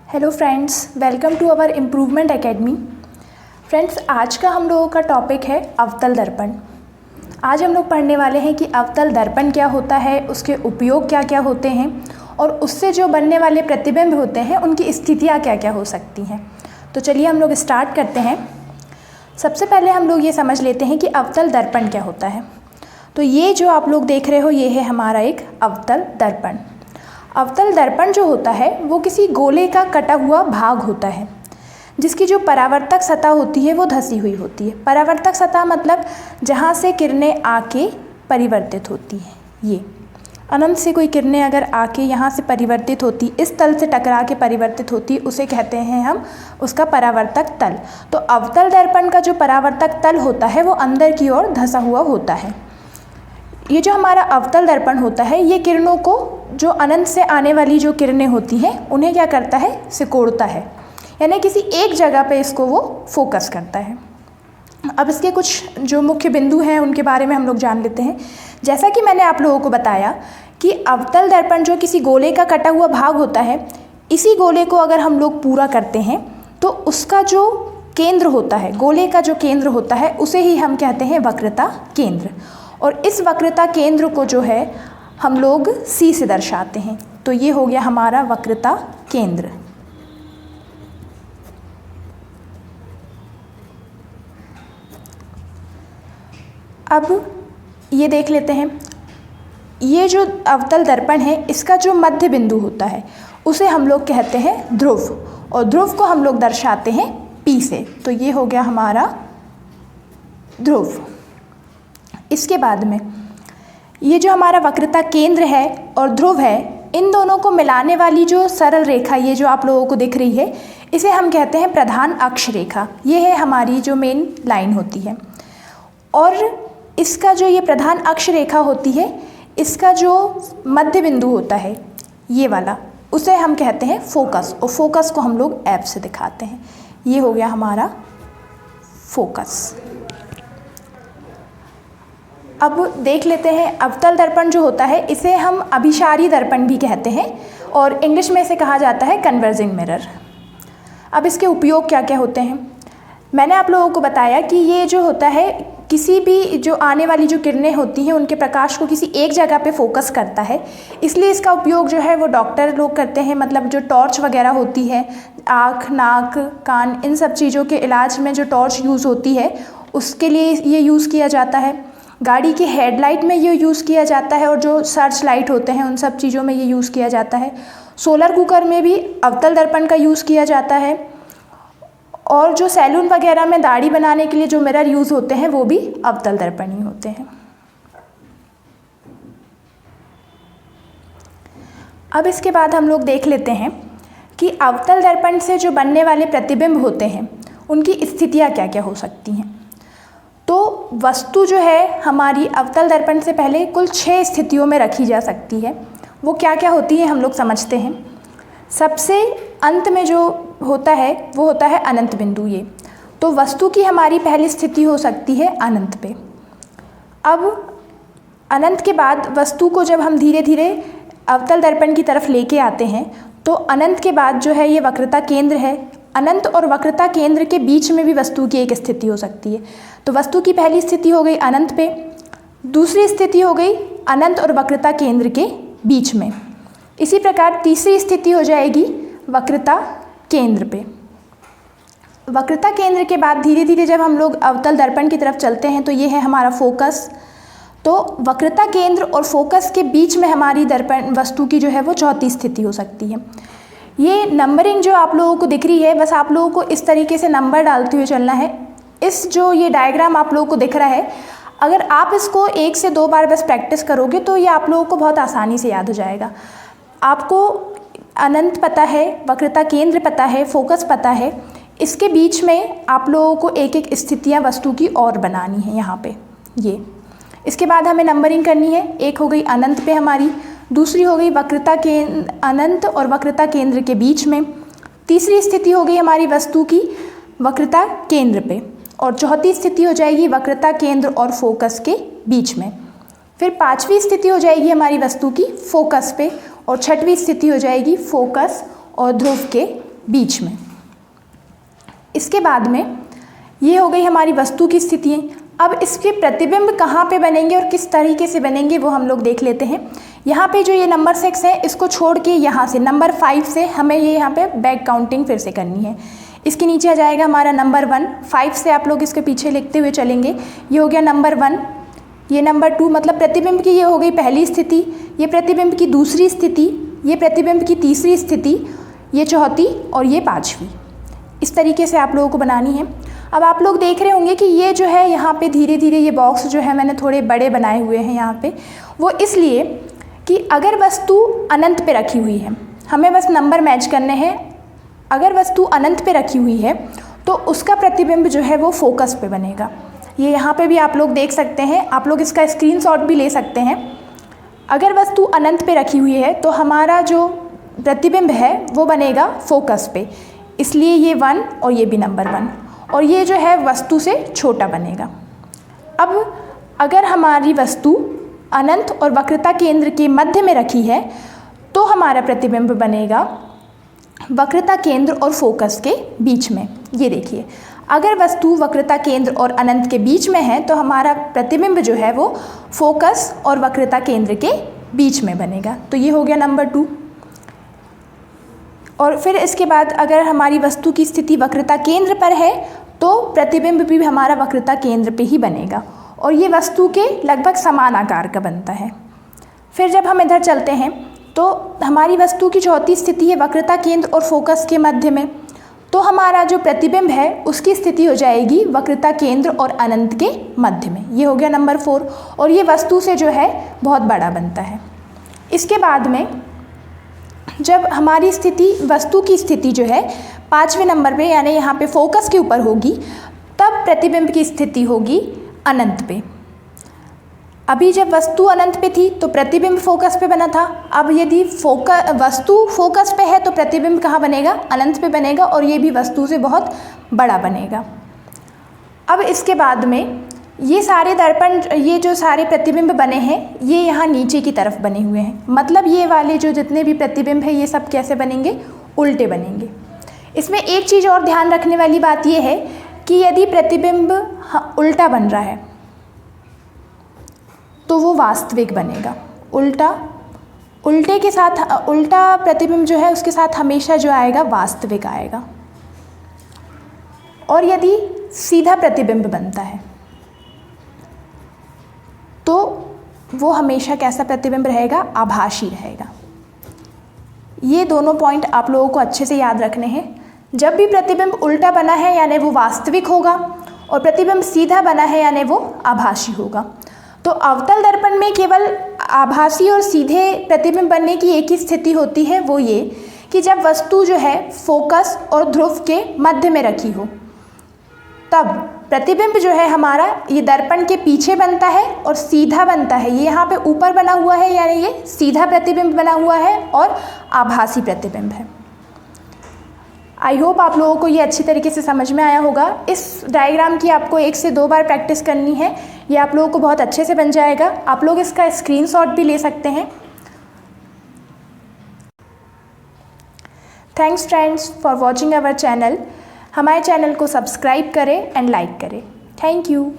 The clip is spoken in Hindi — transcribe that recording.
Hello friends, welcome to our improvement academy. Friends, आज का हम लोगों का टॉपिक है अवतल दर्पण। आज हम लोग पढ़ने वाले हैं कि अवतल दर्पण क्या होता है, उसके उपयोग क्या क्या होते हैं और उससे जो बनने वाले प्रतिबिंब होते हैं उनकी स्थितियाँ क्या क्या हो सकती हैं। तो चलिए हम लोग स्टार्ट करते हैं। सबसे पहले हम लोग ये समझ लेते हैं कि अवतल दर्पण क्या होता है। तो ये जो आप लोग देख रहे हो ये है हमारा एक अवतल दर्पण। अवतल दर्पण जो होता है वो किसी गोले का कटा हुआ भाग होता है जिसकी जो परावर्तक सतह होती है वो धंसी हुई होती है। परावर्तक सतह मतलब जहाँ से किरणें आके परिवर्तित होती हैं। ये अनंत से कोई किरणें अगर आके यहाँ से परिवर्तित होती, इस तल से टकरा के परिवर्तित होती, उसे कहते हैं हम उसका परावर्तक तल। तो अवतल दर्पण का जो परावर्तक तल होता है वो अंदर की ओर धंसा हुआ होता है। ये जो हमारा अवतल दर्पण होता है ये किरणों को, जो अनंत से आने वाली जो किरणें होती हैं उन्हें क्या करता है, सिकोड़ता है, यानी किसी एक जगह पे इसको वो फोकस करता है। अब इसके कुछ जो मुख्य बिंदु हैं उनके बारे में हम लोग जान लेते हैं। जैसा कि मैंने आप लोगों को बताया कि अवतल दर्पण जो किसी गोले का कटा हुआ भाग होता है, इसी गोले को अगर हम लोग पूरा करते हैं तो उसका जो केंद्र होता है, गोले का जो केंद्र होता है उसे ही हम कहते हैं वक्रता केंद्र। और इस वक्रता केंद्र को जो है हम लोग C से दर्शाते हैं। तो ये हो गया हमारा वक्रता केंद्र। अब ये देख लेते हैं, ये जो अवतल दर्पण है इसका जो मध्य बिंदु होता है उसे हम लोग कहते हैं ध्रुव, और ध्रुव को हम लोग दर्शाते हैं P से। तो ये हो गया हमारा ध्रुव। इसके बाद में ये जो हमारा वक्रता केंद्र है और ध्रुव है, इन दोनों को मिलाने वाली जो सरल रेखा ये जो आप लोगों को दिख रही है इसे हम कहते हैं प्रधान अक्ष रेखा। ये है हमारी जो मेन लाइन होती है। और इसका जो ये प्रधान अक्ष रेखा होती है, इसका जो मध्य बिंदु होता है ये वाला, उसे हम कहते हैं फोकस, और फोकस को हम लोग F से दिखाते हैं। ये हो गया हमारा फोकस। अब देख लेते हैं अवतल दर्पण जो होता है इसे हम अभिसारी दर्पण भी कहते हैं और इंग्लिश में इसे कहा जाता है कन्वर्जिंग मिरर। अब इसके उपयोग क्या क्या होते हैं, मैंने आप लोगों को बताया कि ये जो होता है किसी भी जो आने वाली जो किरणें होती हैं उनके प्रकाश को किसी एक जगह पे फोकस करता है, इसलिए इसका उपयोग जो है वो डॉक्टर लोग करते हैं। मतलब जो टॉर्च वगैरह होती है, आँख, नाक, कान, इन सब चीज़ों के इलाज में जो टॉर्च यूज़ होती है उसके लिए ये यूज़ किया जाता है। गाड़ी की हेडलाइट में ये यूज़ किया जाता है और जो सर्च लाइट होते हैं उन सब चीज़ों में ये यूज़ किया जाता है। सोलर कुकर में भी अवतल दर्पण का यूज़ किया जाता है। और जो सैलून वगैरह में दाढ़ी बनाने के लिए जो मिरर यूज़ होते हैं वो भी अवतल दर्पण ही होते हैं। अब इसके बाद हम लोग देख लेते हैं कि अवतल दर्पण से जो बनने वाले प्रतिबिंब होते हैं उनकी स्थितियाँ क्या क्या हो सकती हैं। तो वस्तु जो है हमारी अवतल दर्पण से पहले कुल 6 स्थितियों में रखी जा सकती है। वो क्या क्या होती है हम लोग समझते हैं। सबसे अंत में जो होता है वो होता है अनंत बिंदु। ये तो वस्तु की हमारी पहली स्थिति हो सकती है अनंत पे। अब अनंत के बाद वस्तु को जब हम धीरे धीरे अवतल दर्पण की तरफ लेके आते हैं तो अनंत के बाद जो है ये वक्रता केंद्र है। अनंत और वक्रता केंद्र के बीच में भी वस्तु की एक स्थिति हो सकती है। तो वस्तु की पहली स्थिति हो गई अनंत पे, दूसरी स्थिति हो गई अनंत और वक्रता केंद्र के बीच में। इसी प्रकार तीसरी स्थिति हो जाएगी वक्रता केंद्र पे। वक्रता केंद्र के बाद धीरे धीरे जब हम लोग अवतल दर्पण की तरफ चलते हैं तो ये है हमारा फोकस। तो वक्रता केंद्र और फोकस के बीच में हमारी दर्पण वस्तु की जो है वो चौथी स्थिति हो सकती है। ये नंबरिंग जो आप लोगों को दिख रही है, बस आप लोगों को इस तरीके से नंबर डालते हुए चलना है। इस जो ये डायग्राम आप लोगों को दिख रहा है, अगर आप इसको 1 से 2 बार बस प्रैक्टिस करोगे तो ये आप लोगों को बहुत आसानी से याद हो जाएगा। आपको अनंत पता है, वक्रता केंद्र पता है, फोकस पता है, इसके बीच में आप लोगों को एक एक स्थितियाँ वस्तु की और बनानी है यहाँ पे ये। इसके बाद हमें नंबरिंग करनी है। एक हो गई अनंत पे हमारी, दूसरी हो गई वक्रता केंद्र, अनंत और वक्रता केंद्र के बीच में, तीसरी स्थिति हो गई हमारी वस्तु की वक्रता केंद्र पे, और चौथी स्थिति हो जाएगी वक्रता केंद्र और फोकस के बीच में। फिर पांचवी स्थिति हो जाएगी हमारी वस्तु की फोकस पे, और छठवीं स्थिति हो जाएगी फोकस और ध्रुव के बीच में। इसके बाद में ये हो गई हमारी वस्तु की स्थितियाँ। अब इसके प्रतिबिंब कहाँ पे बनेंगे और किस तरीके से बनेंगे वो हम लोग देख लेते हैं। यहाँ पे जो ये नंबर 6 है इसको छोड़ के यहाँ से नंबर 5 से हमें ये यहाँ पे बैक काउंटिंग फिर से करनी है। इसके नीचे आ जाएगा हमारा नंबर 1, 5 से आप लोग इसके पीछे लिखते हुए चलेंगे। ये हो गया नंबर 1, ये नंबर 2, मतलब प्रतिबिंब की ये हो गई पहली स्थिति, ये प्रतिबिंब की दूसरी स्थिति, ये प्रतिबिंब की तीसरी स्थिति, ये चौथी और ये पाँचवीं। इस तरीके से आप लोगों को बनानी है। अब आप लोग देख रहे होंगे कि ये जो है यहाँ पे धीरे धीरे ये बॉक्स जो है मैंने थोड़े बड़े बनाए हुए हैं यहाँ पे, वो इसलिए कि अगर वस्तु अनंत पे रखी हुई है, हमें बस नंबर मैच करने हैं। अगर वस्तु अनंत पे रखी हुई है तो उसका प्रतिबिंब जो है वो फोकस पे बनेगा। ये यहाँ पे भी आप लोग देख सकते हैं, आप लोग इसका स्क्रीनशॉट भी ले सकते हैं। अगर वस्तु अनंत पे रखी हुई है तो हमारा जो प्रतिबिंब है वो बनेगा फोकस पे, इसलिए ये 1 और ये भी नंबर 1, और ये जो है वस्तु से छोटा बनेगा। अब अगर हमारी वस्तु अनंत और वक्रता केंद्र के मध्य में रखी है तो हमारा प्रतिबिंब बनेगा वक्रता केंद्र और फोकस के बीच में। ये देखिए, अगर वस्तु वक्रता केंद्र और अनंत के बीच में है तो हमारा प्रतिबिंब जो है वो फोकस और वक्रता केंद्र के बीच में बनेगा। तो ये हो गया नंबर 2। और फिर इसके बाद अगर हमारी वस्तु की स्थिति वक्रता केंद्र पर है तो प्रतिबिंब भी हमारा वक्रता केंद्र पे ही बनेगा, और ये वस्तु के लगभग समान आकार का बनता है। फिर जब हम इधर चलते हैं तो हमारी वस्तु की चौथी स्थिति है वक्रता केंद्र और फोकस के मध्य में, तो हमारा जो प्रतिबिंब है उसकी स्थिति हो जाएगी वक्रता केंद्र और अनंत के मध्य में। ये हो गया नंबर 4, और ये वस्तु से जो है बहुत बड़ा बनता है। इसके बाद में जब हमारी स्थिति वस्तु की स्थिति जो है 5वें नंबर पे यानी यहाँ पे फोकस के ऊपर होगी, तब प्रतिबिंब की स्थिति होगी अनंत पे। अभी जब वस्तु अनंत पे थी तो प्रतिबिंब फोकस पे बना था। अब यदि वस्तु फोकस पे है तो प्रतिबिंब कहाँ बनेगा? अनंत पे बनेगा, और ये भी वस्तु से बहुत बड़ा बनेगा। अब इसके बाद में ये सारे दर्पण, ये जो सारे प्रतिबिंब बने हैं ये यहाँ नीचे की तरफ बने हुए हैं, मतलब ये वाले जो जितने भी प्रतिबिंब है ये सब कैसे बनेंगे? उल्टे बनेंगे। इसमें एक चीज़ और ध्यान रखने वाली बात ये है कि यदि प्रतिबिंब उल्टा बन रहा है तो वो वास्तविक बनेगा। उल्टे के साथ उल्टा प्रतिबिंब जो है उसके साथ हमेशा जो आएगा वास्तविक आएगा। और यदि सीधा प्रतिबिंब बनता है तो वो हमेशा कैसा प्रतिबिंब रहेगा? आभासी रहेगा। ये दोनों पॉइंट आप लोगों को अच्छे से याद रखने हैं। जब भी प्रतिबिंब उल्टा बना है यानी वो वास्तविक होगा, और प्रतिबिंब सीधा बना है यानी वो आभासी होगा। तो अवतल दर्पण में केवल आभासी और सीधे प्रतिबिंब बनने की एक ही स्थिति होती है, वो ये कि जब वस्तु जो है फोकस और ध्रुव के मध्य में रखी हो, तब प्रतिबिंब जो है हमारा ये दर्पण के पीछे बनता है और सीधा बनता है। ये यहाँ पे ऊपर बना हुआ है यानी ये सीधा प्रतिबिंब बना हुआ है और आभासी प्रतिबिंब है। आई होप आप लोगों को ये अच्छी तरीके से समझ में आया होगा। इस डायग्राम की आपको 1 से 2 बार प्रैक्टिस करनी है, ये आप लोगों को बहुत अच्छे से बन जाएगा। आप लोग इसका स्क्रीनशॉट भी ले सकते हैं। Thanks friends for watching our channel. हमारे चैनल को सब्सक्राइब करें एंड लाइक करें। Thank you.